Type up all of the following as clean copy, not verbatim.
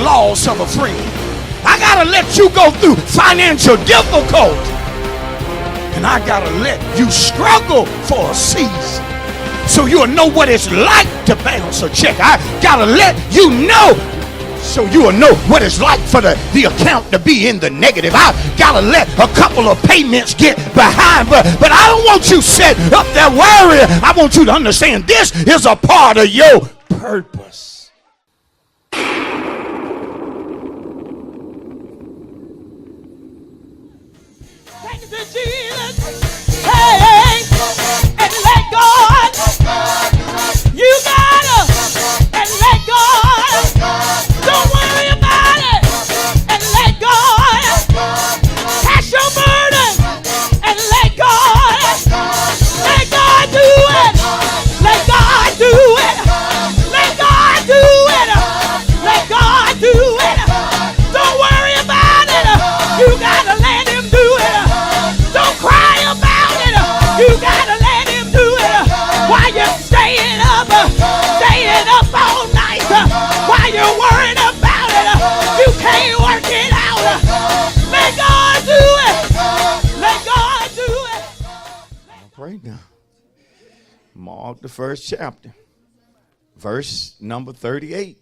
loss of a friend. I got to let you go through financial difficulty. And I got to let you struggle for a season so you'll know what it's like to bounce a check. I got to let you know so you'll know what it's like for the account to be in the negative. I got to let a couple of payments get behind. But I don't want you set up there worrying. I want you to understand this is a part of your purpose. Thank you, Jesus. Hey, and let God. You gotta and let God. Don't worry about it and let God. Cast your burden and let God. Let God do it. Let God do it. Let God do it. Let God do it. Don't worry about it. You gotta let him do it. Don't cry about it. You gotta let him do it. While you're staying up all night. While you're worried about it, you can't work it out. Let God do it. Let God do it. All right now. Mark the first chapter. Verse number 38.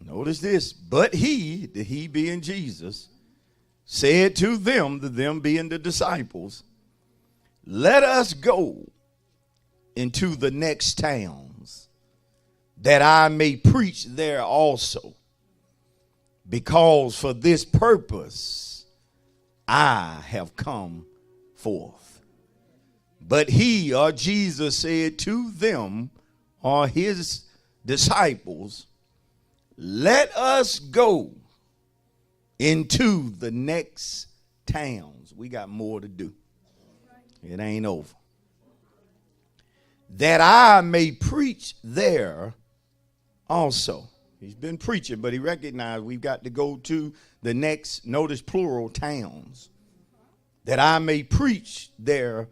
Notice this. But he, the he being Jesus, said to them, the them being the disciples, let us go into the next towns, that I may preach there also, because for this purpose I have come forth. But he, or Jesus, said to them, or his disciples, let us go into the next towns. We got more to do. It ain't over. That I may preach there also. He's been preaching, but he recognized we've got to go to the next, notice plural, towns. That I may preach there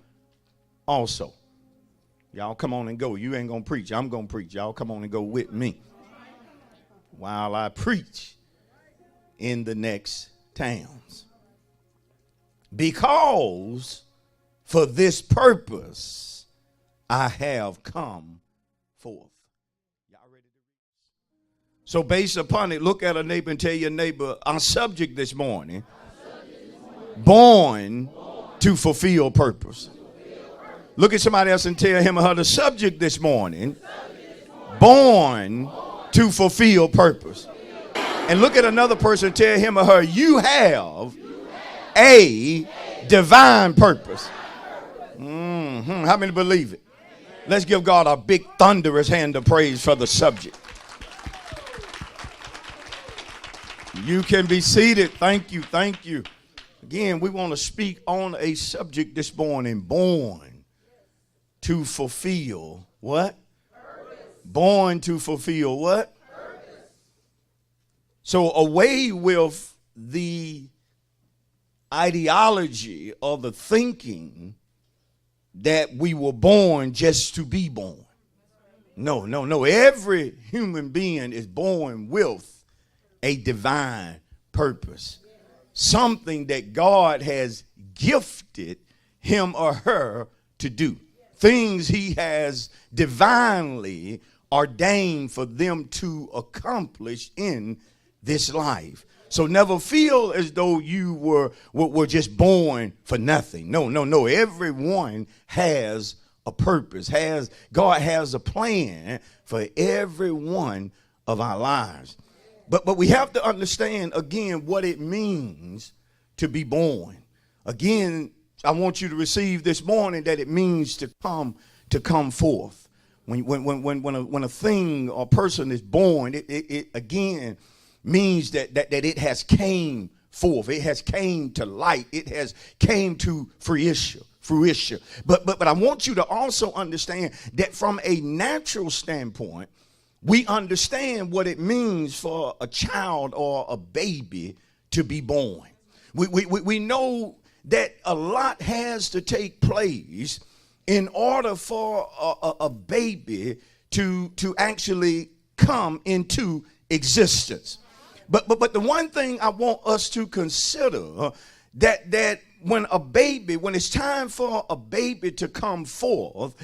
also. Y'all come on and go. You ain't going to preach. I'm going to preach. Y'all come on and go with me while I preach in the next towns. Because for this purpose I have come forth. Y'all ready to read? So based upon it, look at a neighbor and tell your neighbor, our subject this morning, born to fulfill purpose. Look at somebody else and tell him or her the subject this morning, born to fulfill purpose. And look at another person and tell him or her, you have a divine purpose. How many believe it? Let's give God a big thunderous hand of praise for the subject. You can be seated. Thank you. Thank you. Again, we want to speak on a subject this morning, born to fulfill what? Purpose. Born to fulfill what? Purpose. So away with the ideology or the thinking that we were born just to be born. No. Every human being is born with a divine purpose. Something that God has gifted him or her to do. Things he has divinely ordained for them to accomplish in this life. So never feel as though you were just born for nothing. No. Everyone has a purpose. God has a plan for every one of our lives. But we have to understand again what it means to be born. Again, I want you to receive this morning that it means to come forth. When a thing or person is born, it again means that it has came forth. It has came to light. It has came to fruition. But I want you to also understand that from a natural standpoint, we understand what it means for a child or a baby to be born. We know that a lot has to take place in order for a baby to actually come into existence. But the one thing I want us to consider, that when it's time for a baby to come forth,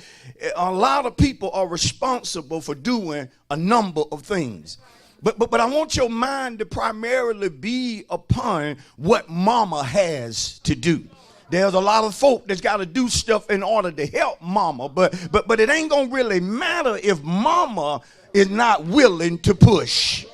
a lot of people are responsible for doing a number of things. But I want your mind to primarily be upon what mama has to do. There's a lot of folk that's got to do stuff in order to help mama, but it ain't gonna really matter if mama is not willing to push.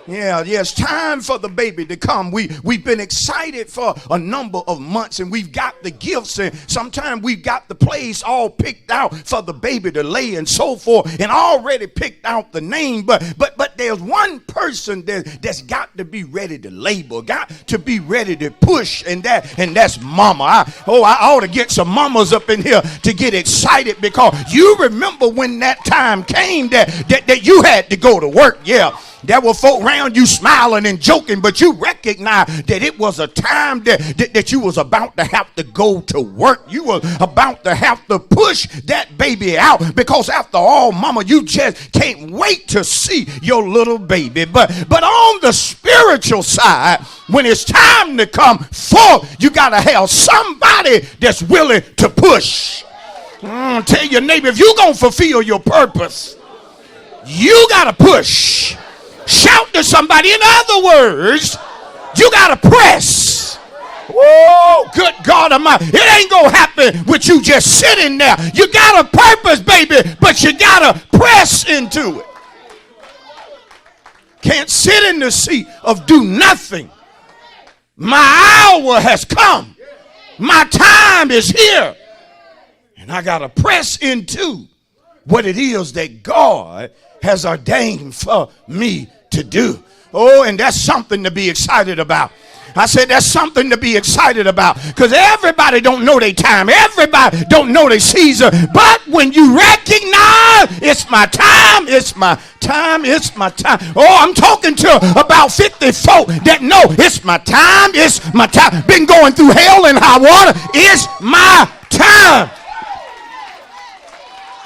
Yeah, it's time for the baby to come. We've been excited for a number of months, and we've got the gifts, and sometimes we've got the place all picked out for the baby to lay and so forth, and already picked out the name. But there's one person that's got to be ready to labor, got to be ready to push, and that's mama. I ought to get some mamas up in here to get excited, because you remember when that time came that you had to go to work. Yeah. There were folk around you smiling and joking, but you recognized that it was a time that you was about to have to go to work. You were about to have to push that baby out, because after all, mama, you just can't wait to see your little baby. But on the spiritual side, when it's time to come forth, you got to have somebody that's willing to push. Tell your neighbor, if you're going to fulfill your purpose, you got to push. Shout to somebody. In other words, you got to press. Whoa, good God Almighty. It ain't going to happen with you just sitting there. You got a purpose, baby, but you got to press into it. Can't sit in the seat of do nothing. My hour has come. My time is here. And I got to press into what it is that God has ordained for me to do. Oh, and that's something to be excited about. I said that's something to be excited about, because everybody don't know their time. Everybody don't know their season. But when you recognize it's my time, it's my time, it's my time. Oh, I'm talking to about 50 folk that know it's my time, it's my time. Been going through hell and high water. It's my time.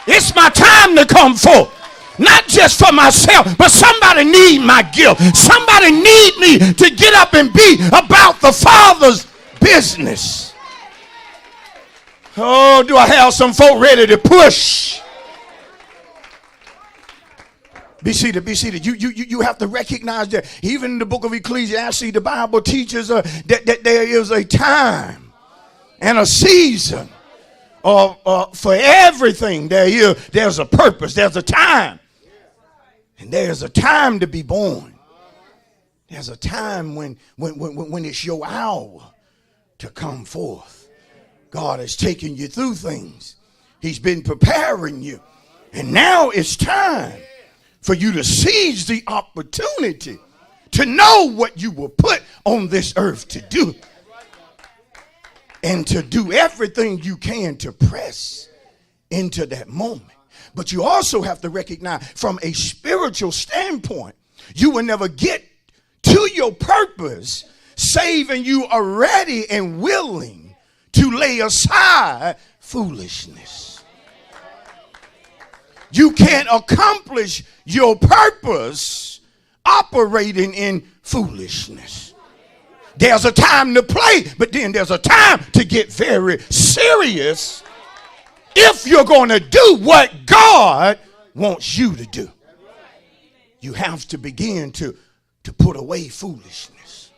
It's my time to come forth. Not just for myself, but somebody need my gift. Somebody need me to get up and be about the Father's business. Oh, do I have some folk ready to push? Be seated, be seated. You have to recognize that even in the book of Ecclesiastes, the Bible teaches that there is a time and a season for everything. There's a purpose, there's a time. And there's a time to be born. There's a time when it's your hour to come forth. God has taken you through things. He's been preparing you. And now it's time for you to seize the opportunity to know what you were put on this earth to do. And to do everything you can to press into that moment. But you also have to recognize from a spiritual standpoint, you will never get to your purpose save and you are ready and willing to lay aside foolishness. You can't accomplish your purpose operating in foolishness. There's a time to play, but then there's a time to get very serious if you're going to do what God wants you to do. You have to begin to put away foolishness.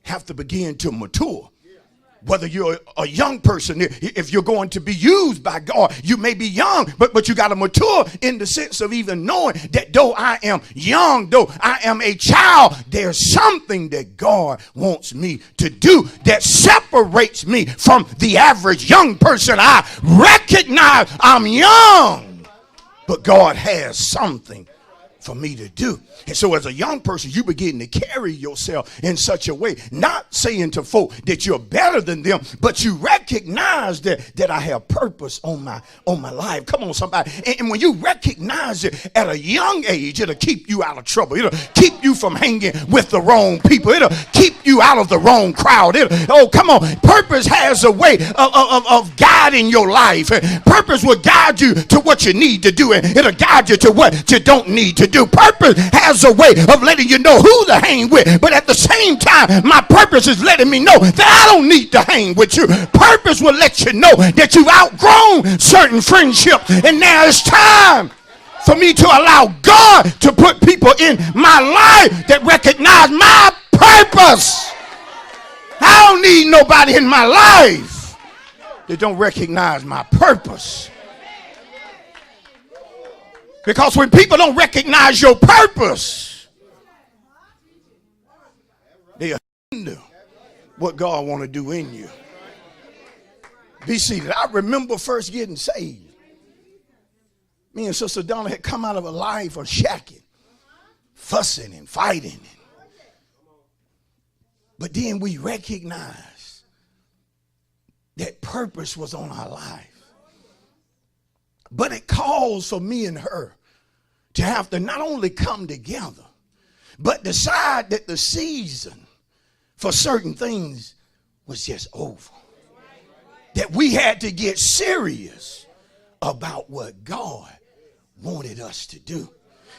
Have to begin to mature. Whether you're a young person, if you're going to be used by God, you may be young, but you got to mature in the sense of even knowing that though I am young, though I am a child, there's something that God wants me to do that separates me from the average young person. I recognize I'm young, but God has something for me to do. And so as a young person, you begin to carry yourself in such a way, not saying to folk that you're better than them, but you recognize that I have purpose on my life. Come on, somebody. And when you recognize it at a young age, it'll keep you out of trouble. It'll keep you from hanging with the wrong people. It'll keep you out of the wrong crowd. Oh, come on. Purpose has a way of guiding your life. Purpose will guide you to what you need to do, and it'll guide you to what you don't need to do. Purpose has a way of letting you know who to hang with. But at the same time, my purpose is letting me know that I don't need to hang with you. Purpose will let you know that you've outgrown certain friendships. And now it's time for me to allow God to put people in my life that recognize my purpose. I don't need nobody in my life that don't recognize my purpose. Because when people don't recognize your purpose, they hinder what God want to do in you. Be seated. I remember first getting saved. Me and Sister Donna had come out of a life of shacking, fussing and fighting. But then we recognized that purpose was on our life. But it calls for me and her to have to not only come together, but decide that the season for certain things was just over. That we had to get serious about what God wanted us to do.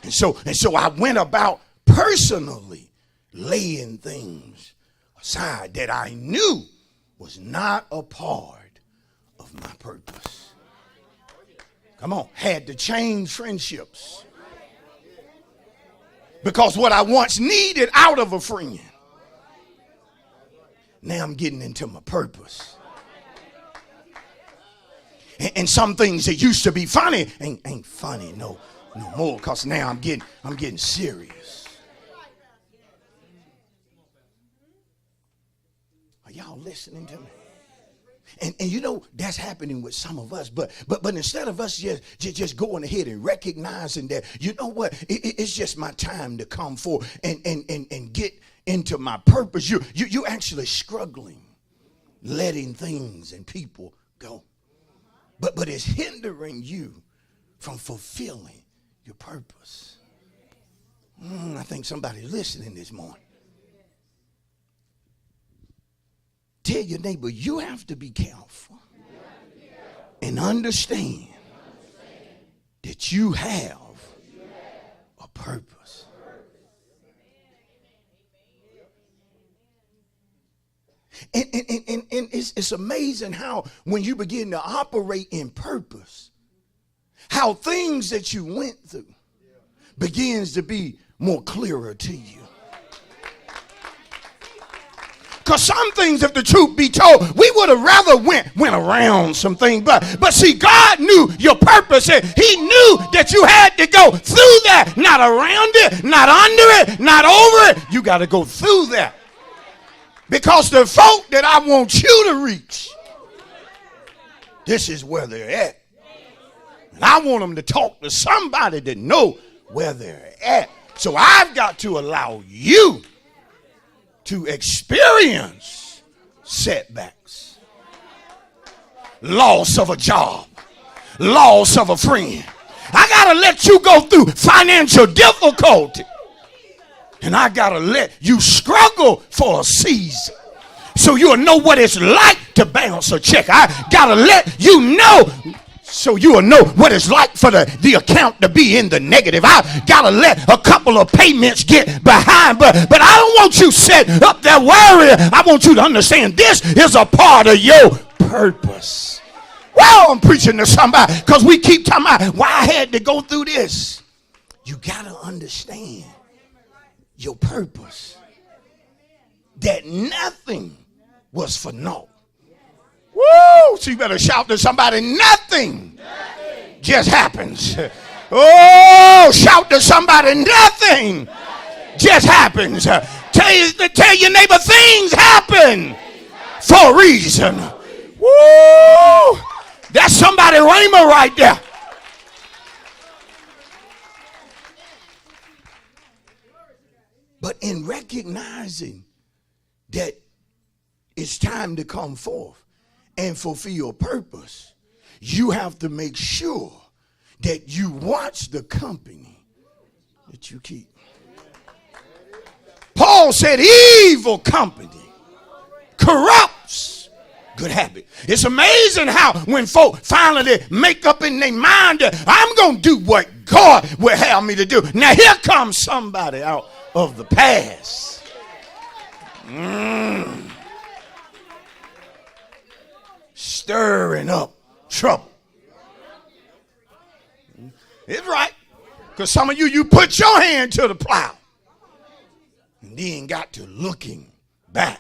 And so I went about personally laying things aside that I knew was not a part of my purpose. Come on, had to change friendships. Because what I once needed out of a friend, now I'm getting into my purpose. And some things that used to be funny ain't funny no more, because now I'm getting serious. Are y'all listening to me? And you know, that's happening with some of us. But instead of us just going ahead and recognizing that, you know what, it's just my time to come forward and get into my purpose, you actually struggling, letting things and people go. But it's hindering you from fulfilling your purpose. I think somebody's listening this morning. Tell your neighbor, you have to be careful and understand that you have a purpose. And it's amazing how when you begin to operate in purpose, how things that you went through begins to be more clearer to you. Because some things, if the truth be told, we would have rather went around some things. But see, God knew your purpose. And he knew that you had to go through that. Not around it, not under it, not over it. You got to go through that. Because the folk that I want you to reach, this is where they're at. And I want them to talk to somebody that know where they're at. So I've got to allow you to experience setbacks, loss of a job, loss of a friend. I got to let you go through financial difficulty. And I got to let you struggle for a season so you'll know what it's like to bounce a check. I got to let you know so you'll know what it's like for the account to be in the negative. I got to let a couple of payments get behind. But I don't want you set up there worrying. I want you to understand this is a part of your purpose. Well, I'm preaching to somebody because we keep talking about why I had to go through this. You got to understand your purpose. That nothing was for naught. Woo! So you better shout to somebody, nothing just happens. Oh, shout to somebody, nothing just happens. Tell your neighbor, things happen for a reason. Woo! That's somebody rhema right there. But in recognizing that it's time to come forth and fulfill your purpose, you have to make sure that you watch the company that you keep. Paul said evil company corrupts good habit. It's amazing how when folk finally make up in their mind that I'm going to do what God will have me to do. Now here comes somebody out of the past. Stirring up trouble. It's right. Because some of you put your hand to the plow and then got to looking back.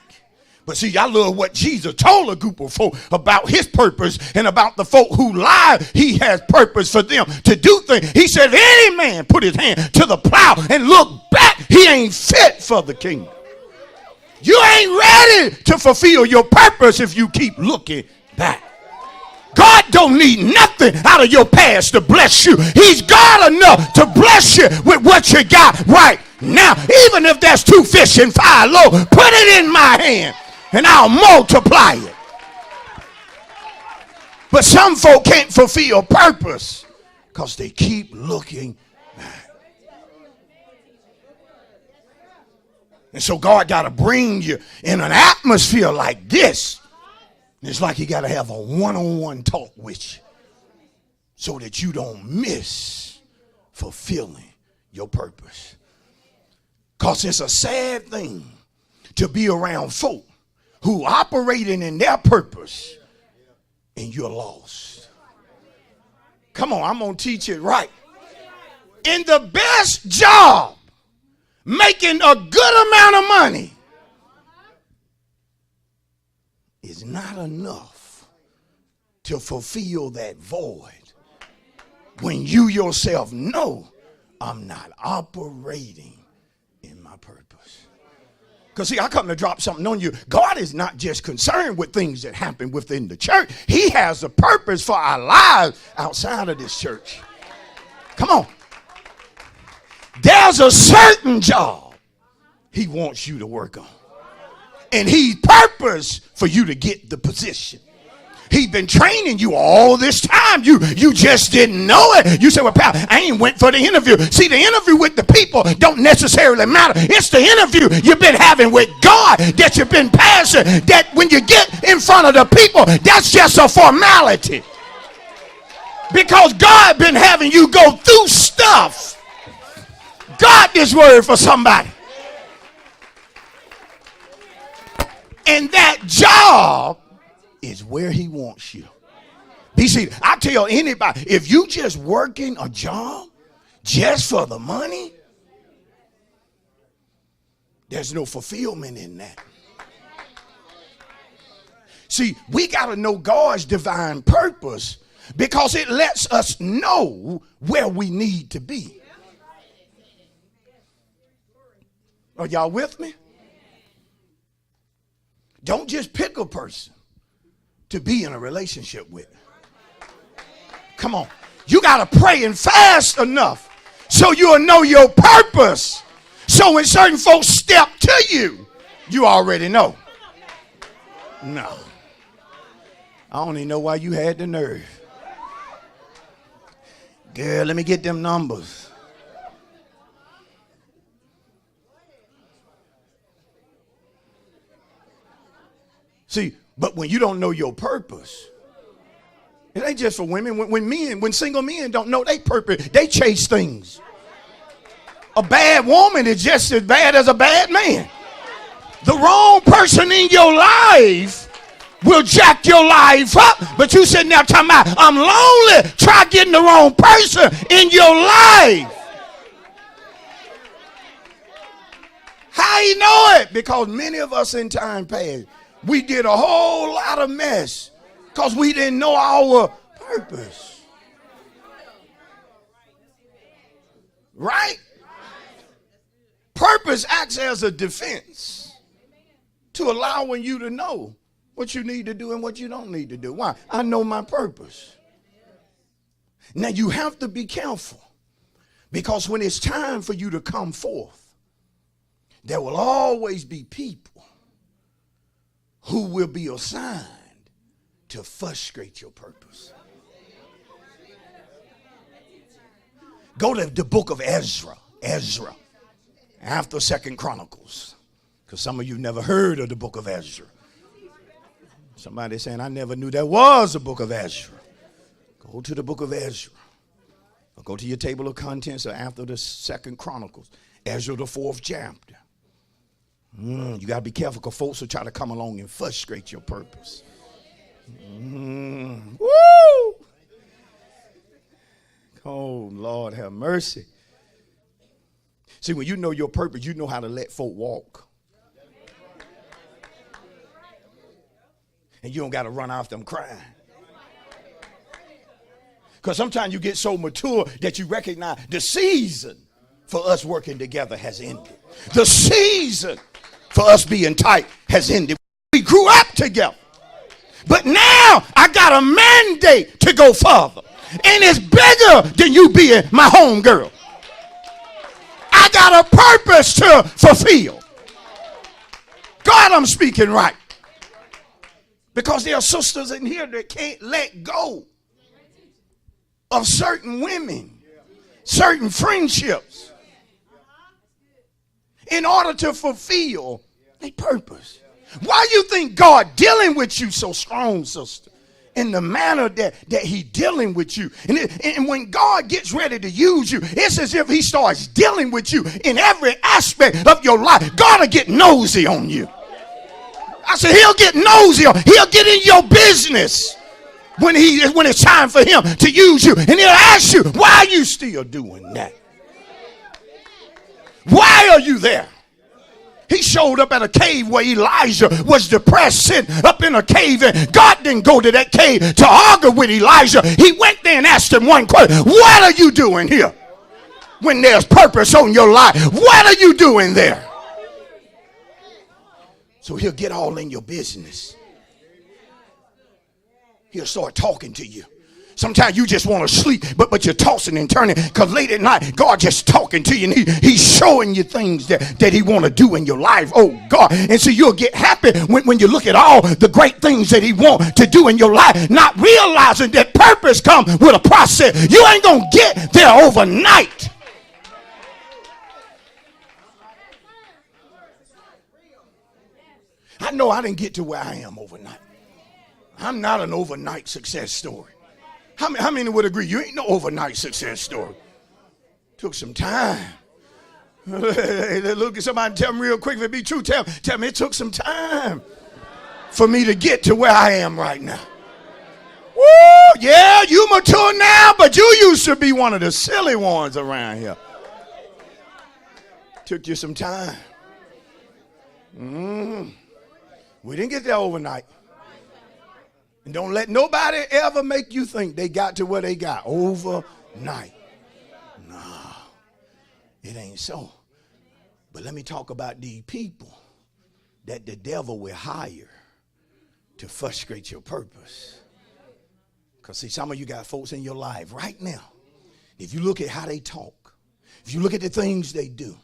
But see, I love what Jesus told a group of folk about his purpose and about the folk who lie. He has purpose for them to do things. He said, if any man put his hand to the plow and look back, he ain't fit for the kingdom. You ain't ready to fulfill your purpose if you keep looking back. God don't need nothing out of your past to bless you. He's God enough to bless you with what you got right now. Even if that's 2 fish and 5 loaves, put it in my hand and I'll multiply it. But some folk can't fulfill purpose because they keep looking back. And so God got to bring you in an atmosphere like this. It's like he got to have a one-on-one talk with you so that you don't miss fulfilling your purpose. Because it's a sad thing to be around folk who operating in their purpose and you're lost. Come on, I'm going to teach it right. In the best job, making a good amount of money, is not enough to fulfill that void when you yourself know I'm not operating in my purpose. Because see, I come to drop something on you. God is not just concerned with things that happen within the church. He has a purpose for our lives outside of this church. Come on. There's a certain job he wants you to work on. And he's purpose for you to get the position. He's been training you all this time. You just didn't know it. You said, well, pal, I ain't went for the interview. See, the interview with the people don't necessarily matter. It's the interview you've been having with God that you've been passing. That when you get in front of the people, that's just a formality. Because God been having you go through stuff. God, this word for somebody. And that job is where he wants you. See, I tell anybody, if you just working a job just for the money, there's no fulfillment in that. See, we got to know God's divine purpose because it lets us know where we need to be. Are y'all with me? Don't just pick a person to be in a relationship with. Come on. You got to pray and fast enough so you'll know your purpose. So when certain folks step to you, you already know. No. I don't even know why you had the nerve. Girl, let me get them numbers. See, but when you don't know your purpose, it ain't just for women. When single men don't know their purpose, they chase things. A bad woman is just as bad as a bad man. The wrong person in your life will jack your life up. But you sitting there talking about, I'm lonely. Try getting the wrong person in your life. How you know it? Because many of us in time past, we did a whole lot of mess because we didn't know our purpose. Right? Purpose acts as a defense to allowing you to know what you need to do and what you don't need to do. Why? I know my purpose. Now you have to be careful because when it's time for you to come forth, there will always be people who will be assigned to frustrate your purpose. Go to the book of Ezra, after 2 Chronicles, because some of you never heard of the book of Ezra. Somebody saying, I never knew there was a book of Ezra. Go to the book of Ezra. Or go to your table of contents or after the 2nd Chronicles. Ezra, the 4th chapter. You got to be careful because folks will try to come along and frustrate your purpose. Woo! Oh, Lord, have mercy. See, when you know your purpose, you know how to let folk walk. And you don't got to run after them crying. Because sometimes you get so mature that you recognize the season for us working together has ended. The season for us being tight has ended. We grew up together. But now I got a mandate to go further. And it's bigger than you being my home girl. I got a purpose to fulfill. God, I'm speaking right. Because there are sisters in here that can't let go of certain women, certain friendships, in order to fulfill a purpose. Why you think God dealing with you so strong, sister? In the manner that he dealing with you. And when God gets ready to use you, it's as if he starts dealing with you in every aspect of your life. God will get nosy on you. I said he'll get nosy on. He'll get in your business when it's time for him to use you. And he'll ask you, why are you still doing that? Why are you there? He showed up at a cave where Elijah was depressed, sitting up in a cave, and God didn't go to that cave to argue with Elijah. He went there and asked him one question. What are you doing here when there's purpose on your life? What are you doing there? So he'll get all in your business. He'll start talking to you. Sometimes you just want to sleep, but you're tossing and turning because late at night, God just talking to you and he's showing you things that he want to do in your life. Oh, God. And so you'll get happy when you look at all the great things that he want to do in your life, not realizing that purpose comes with a process. You ain't going to get there overnight. I know I didn't get to where I am overnight. I'm not an overnight success story. How many would agree? You ain't no overnight success story. Took some time. Look at somebody and tell me real quick if it be true. Tell me it took some time for me to get to where I am right now. Woo! Yeah, you mature now, but you used to be one of the silly ones around here. Took you some time. We didn't get there overnight. And don't let nobody ever make you think they got to where they got overnight. No, it ain't so. But let me talk about these people that the devil will hire to frustrate your purpose. Because see, some of you got folks in your life right now. If you look at how they talk, if you look at the things they do,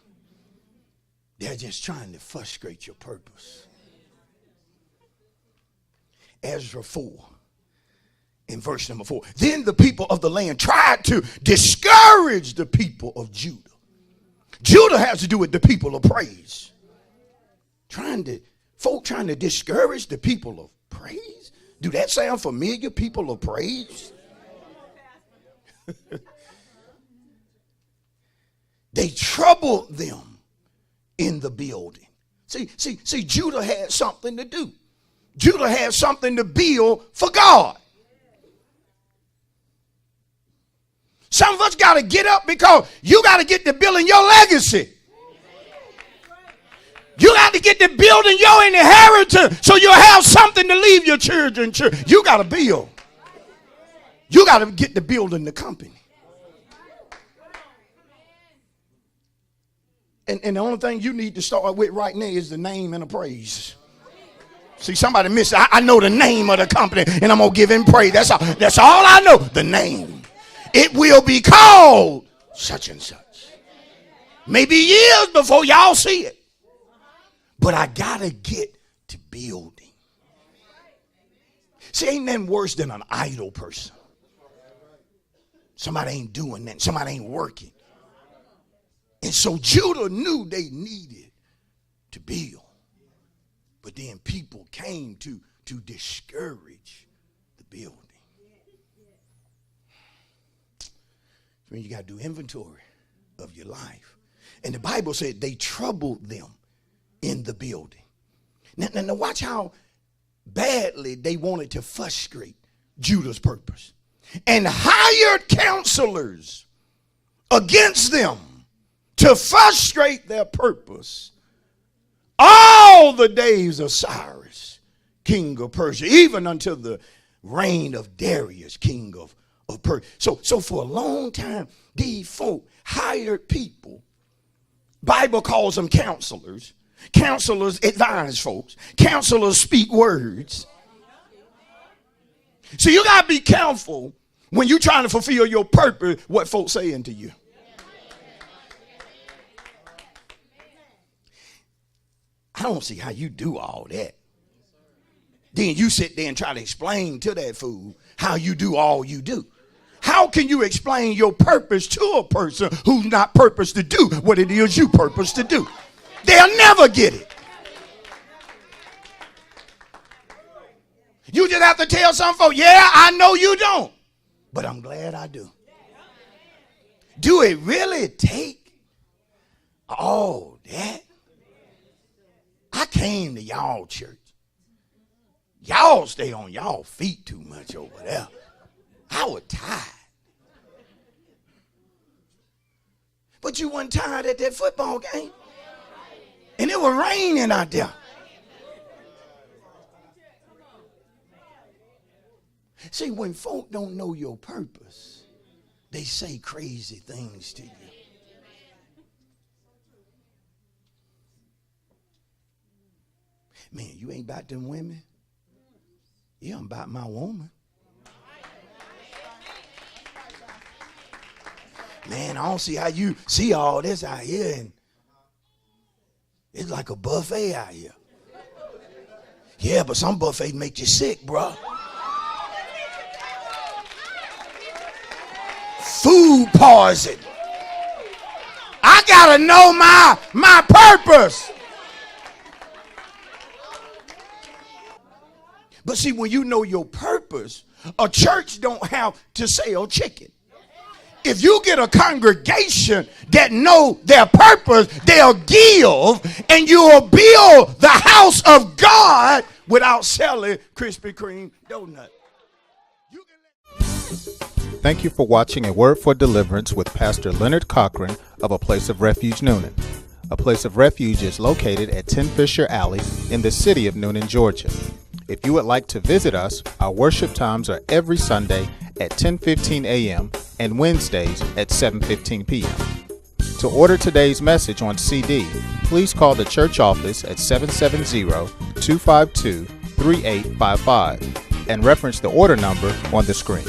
they're just trying to frustrate your purpose. Ezra 4 in verse number 4. Then the people of the land tried to discourage the people of Judah. Judah has to do with the people of praise. Trying to discourage the people of praise. Do that sound familiar? People of praise. They troubled them in the building. See, Judah had something to do. Judah had something to build for God. Some of us got to get up because you got to get to building your legacy. You got to get to building your inheritance so you'll have something to leave your children. You got to build. You got to get to building the company. And the only thing you need to start with right now is the name and the praise. See, somebody missed it. I know the name of the company, and I'm going to give him praise. That's all I know, the name. It will be called such and such. Maybe years before y'all see it. But I got to get to building. See, ain't nothing worse than an idle person. Somebody ain't doing that. Somebody ain't working. And so Judah knew they needed to build. But then people came to discourage the building. I mean, you got to do inventory of your life. And the Bible said they troubled them in the building. Now watch how badly they wanted to frustrate Judah's purpose and hired counselors against them to frustrate their purpose all the days of Cyrus, king of Persia, even until the reign of Darius, king of Persia. So for a long time, these folk hired people. Bible calls them counselors. Counselors advise folks. Counselors speak words. So you got to be careful when you're trying to fulfill your purpose, what folks saying to you. I don't see how you do all that. Then you sit there and try to explain to that fool how you do all you do. How can you explain your purpose to a person who's not purposed to do what it is you purpose to do? They'll never get it. You just have to tell some folks, yeah, I know you don't, but I'm glad I do. Do it really take all that? I came to y'all church. Y'all stay on y'all feet too much over there. I was tired. But you weren't tired at that football game. And it was raining out there. See, when folk don't know your purpose, they say crazy things to you. Man, you ain't about them women. Yeah, I'm about my woman. Man, I don't see how you see all this out here, and it's like a buffet out here. Yeah, but some buffets make you sick, bro. Food poison. I gotta know my purpose. But see, when you know your purpose, a church don't have to sell chicken. If you get a congregation that know their purpose, they'll give, and you'll build the house of God without selling Krispy Kreme donut. Thank you for watching A Word for Deliverance with Pastor Leonard Cochran of A Place of Refuge, Newnan. A Place of Refuge is located at 10 Fisher Alley in the city of Newnan, Georgia. If you would like to visit us, our worship times are every Sunday at 10:15 a.m. and Wednesdays at 7:15 p.m. To order today's message on CD, please call the church office at 770-252-3855 and reference the order number on the screen.